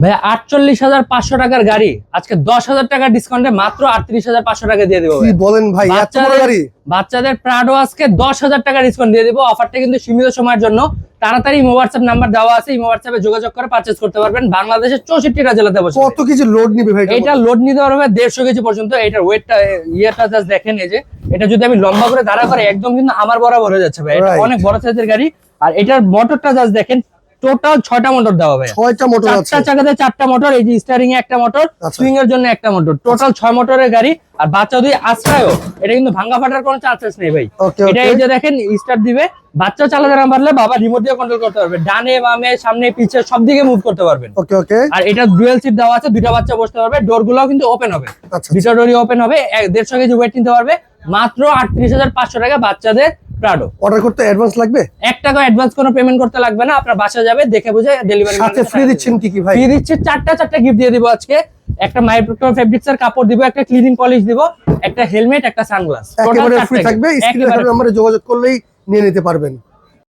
ভাই 48,500 টাকার গাড়ি আজকে 10,000 টাকা ডিসকাউন্টে মাত্র 38,500 টাকা দিয়ে দেবো। কি বলেন ভাই, এত বড় গাড়ি? বাচ্চাদের প্রাডো আজকে 10,000 টাকা ডিসকাউন্ট দিয়ে দেবো। অফারটা কিন্তু সীমিত সময়ের জন্য। তাড়াতাড়ি ইমো হোয়াটসঅ্যাপ নাম্বার দেওয়া আছে, ইমো হোয়াটসঅ্যাপে যোগাযোগ করে পারচেজ করতে পারবেন। বাংলাদেশের 64টা জেলাতে বসে। কত কিছু লোড নিবে ভাই? এটা লোড নিতে পারবে 150 কেজি পর্যন্ত। এটার ওয়েটটা ইয়েটা জাস্ট দেখেন, এই যে এটা যদি আমি লম্বা করে দাঁড়া করে একদম কিন্তু আমার বরাবর হয়ে যাচ্ছে ভাই। এটা অনেক বড় সাইজের গাড়ি। আর এটার মোটরটা জাস্ট দেখেন, টোটাল 6টা মোটর দেওয়া হবে। 6টা মোটর আছে, 4টা চাকাতে 4টা মোটর, এই যে স্টিয়ারিং এ একটা মোটর, সুইং এর জন্য একটা মোটর, টোটাল 6 মোটরের গাড়ি। আর বাচ্চা যদি আশ্রয়ও, এটা কিন্তু ভাঙা ফাটার কোনো চান্সেস নেই ভাই। এটা এই যে দেখেন স্টার্ট দিবে, বাচ্চা চালাতে না পারলে বাবা রিমোট দিয়ে কন্ট্রোল করতে পারবে, ডানে বামে সামনে পিছে সব দিকে মুভ করতে পারবেন। ওকে ওকে। আর এটা ডুয়াল সিট দেওয়া আছে, দুইটা বাচ্চা বসতে পারবে। ডোর গুলাও কিন্তু ওপেন হবে, দুইটা ডোরই ওপেন হবে। 150 কেজি ওয়েট নিতে পারবে মাত্র 38,500 টাকা বাচ্চাদের প্রাডো। অর্ডার করতে অ্যাডভান্স লাগবে? 1 টাকা অ্যাডভান্স কোনো পেমেন্ট করতে লাগবে না। আপনার বাসা যাবে, দেখে বুঝে ডেলিভারি সাথে ফ্রি দিচ্ছেন কি কি ভাই? ফ্রি দিচ্ছে 4টা গিফট দিয়ে দিব আজকে। একটা মাইক্রো ফেব্রিক্স এর কাপড় দিব, একটা ক্লিনিং পলিশ দিব, একটা হেলমেট, একটা সানগ্লাস। একেবারে ফ্রি থাকবে। স্ক্রিনে নম্বরে যোগাযোগ করলেই নিয়ে নিতে পারবেন।